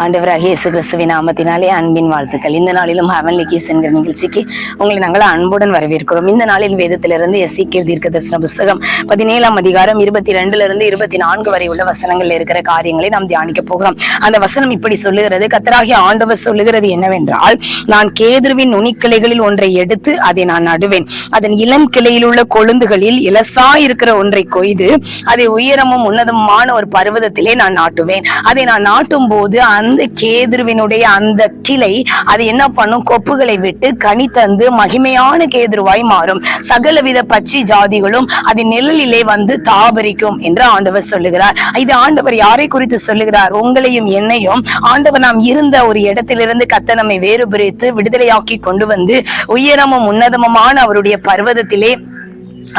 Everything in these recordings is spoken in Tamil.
ஆண்டவராகிய இயேசு கிறிஸ்துவின் நாமத்தினாலே அன்பின் வாழ்த்துக்கள். இந்த நாளிலும் ஹெவன்லி கீஸ் என்கிற நிகழ்ச்சிக்கு உங்களை நாங்கள் அன்புடன் வரவேற்கிறோம். இந்த நாளில் வேதத்திலிருந்து எசேக்கியேல் தீர்க்கதரிசன புஸ்தகம் 17ஆம் அதிகாரம் 22 24 வரை உள்ள வசனங்கள் இருக்கிற காரியங்களை நாம் தியானிக்க போகிறோம். அந்த வசனம் இப்படி சொல்லுகிறது. கர்த்தராகிய ஆண்டவர் சொல்லுகிறது என்னவென்றால், நான் கேதுருவின் நுனிக்கிளைகளில் ஒன்றை எடுத்து அதை நான் நடுவேன். அதன் இளம் கிளையில் உள்ள கொழுந்துகளில் இலசா இருக்கிற ஒன்றை கொய்து அதை உயரமும் உன்னதமான ஒரு பர்வதத்திலே நான் நாட்டுவேன். அதை நான் நாட்டும் போது அந்த கேதுருவினுடைய அந்த கிளை அது என்ன பண்ணும்? கொப்புகளை விட்டு கனி தந்து மகிமையான கேதுருவாய் மாறும். சகலவித பச்சை ஜாதிகளும் அதன் நிழலிலே வந்து தாபரிக்கும் என்று ஆண்டவர் சொல்லுகிறார். இது ஆண்டவர் யாரை குறித்து சொல்லுகிறார்? உங்களையும் என்னையும் ஆண்டவர் நாம் இருந்த ஒரு இடத்திலிருந்து கர்த்தர் நம்மை வேறுபிரித்து விடுதலையாக்கி கொண்டு வந்து உயரமும் உன்னதமான அவருடைய பர்வதத்திலே,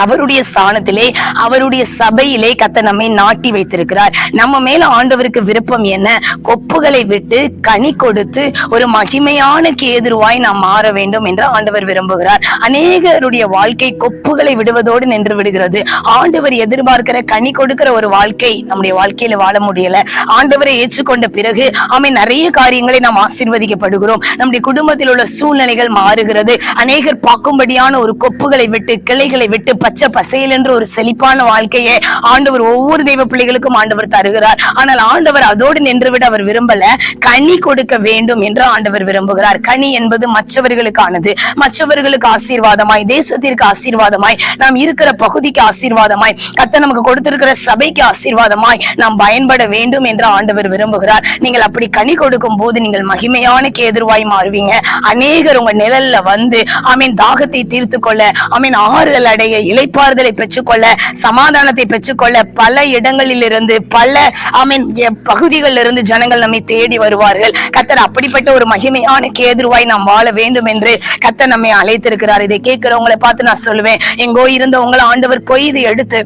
அவருடைய ஸ்தானத்திலே, அவருடைய சபையிலே கர்த்தர் நம்மை நாட்டி வைத்திருக்கிறார். நம்ம மேல ஆண்டவருக்கு விருப்பம் என்ன? கொப்புகளை விட்டு கனி கொடுத்து ஒரு மகிமையான கேதுருவாய் நாம் மாற வேண்டும் என்று ஆண்டவர் விரும்புகிறார். அநேகருடைய வாழ்க்கை கொப்புகளை விடுவதோடு நின்று விடுகிறது. ஆண்டவர் எதிர்பார்க்கிற கனி கொடுக்கிற ஒரு வாழ்க்கை நம்முடைய வாழ்க்கையில வாழ முடியல. ஆண்டவரை ஏற்றுக்கொண்ட பிறகு நிறைய காரியங்களை நாம் ஆசீர்வதிக்கப்படுகிறோம். நம்முடைய குடும்பத்தில் உள்ள சூழ்நிலைகள் மாறுகிறது. அநேகர் பார்க்கும்படியான ஒரு கொப்புகளை விட்டு, கிளைகளை விட்டு பச்சை பசையில் என்று ஒரு செழிப்பான வாழ்க்கையை ஆண்டவர் ஒவ்வொரு தெய்வ பிள்ளைகளுக்கும் ஆண்டவர் தருகிறார். ஆனால் ஆண்டவர் அதோடு நின்றுவிட அவர் விரும்பல. கனி கொடுக்க வேண்டும் என்று ஆண்டவர் விரும்புகிறார். கனி என்பது மற்றவர்களுக்கானது, மற்றவர்களுக்கு ஆசீர்வாதமாய், தேசத்திற்கு ஆசீர்வாதமாய், நாம் இருக்கிற பகுதிக்கு ஆசீர்வாதமாய், கர்த்தர் நமக்கு கொடுத்திருக்கிற சபைக்கு ஆசீர்வாதமாய் நாம் பயன்பட வேண்டும் என்று ஆண்டவர் விரும்புகிறார். நீங்கள் அப்படி கனி கொடுக்கும் போது நீங்கள் மகிமையான கேதுருவாய் மாறுவீங்க. அநேகர் உங்க நிழல்ல வந்து தாகத்தை தீர்த்து கொள்ள, ஆறுதல் அடைய, இளைப்பாறுதலை பெற்றுக்கொள்ள, சமாதானத்தை பெற்றுக்கொள்ள பல இடங்களில் இருந்து, பல பகுதிகளில் இருந்து ஜனங்கள் நம்மை தேடி வருவார்கள். கர்த்தர் அப்படிப்பட்ட ஒரு மகிமையான கேதுருவாய் நாம் வாழ வேண்டும் என்று கர்த்தர் நம்மை அழைத்திருக்கிறார். இதை கேட்கிறவங்களை பார்த்து நான் சொல்லுவேன், எங்கோ இருந்த உங்களை ஆண்டவர் கொய்து எடுத்து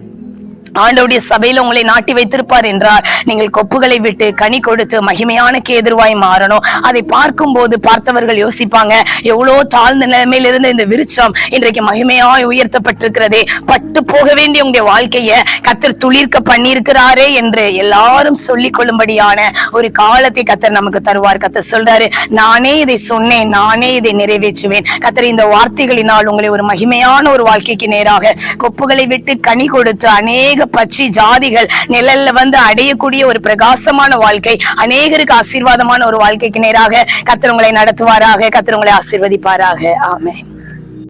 ஆண்டவருடைய சபையில உங்களை நாட்டி வைத்திருப்பார் என்றால் நீங்கள் கொப்புகளை விட்டு கனி கொடுத்து மகிமையான கேதுருவாய் மாறணும். அதை பார்க்கும் போது பார்த்தவர்கள் யோசிப்பாங்க, எவ்வளவு தாழ்ந்த நிலைமையில இருந்து இந்த விருட்சம் இன்றைக்கு மகிமையாய் உயர்த்தப்பட்டிருக்கிறதே, பட்டு போக வேண்டிய உங்களுடைய வாழ்க்கைய கர்த்தர் துளிர்க்க பண்ணியிருக்கிறாரே என்று எல்லாரும் சொல்லிக் கொள்ளும்படியான ஒரு காலத்தை கர்த்தர் நமக்கு தருவார். கர்த்தர் சொல்றாரு, நானே இதை சொன்னேன், நானே இதை நிறைவேற்றுவேன். கர்த்தர் இந்த வார்த்தைகளினால் உங்களை ஒரு மகிமையான ஒரு வாழ்க்கைக்கு நேராக கொப்புகளை விட்டு கனி கொடுத்து அநேக பச்சை ஜாதிகள் நிழல்ல வந்து அடையக்கூடிய ஒரு பிரகாசமான வாழ்க்கை, அநேகருக்கு ஆசீர்வாதமான ஒரு வாழ்க்கைக்கு நேராக கர்த்தர் உங்களை நடத்துவாராக. கர்த்தர் உங்களை ஆசீர்வதிப்பாராக. ஆமென்.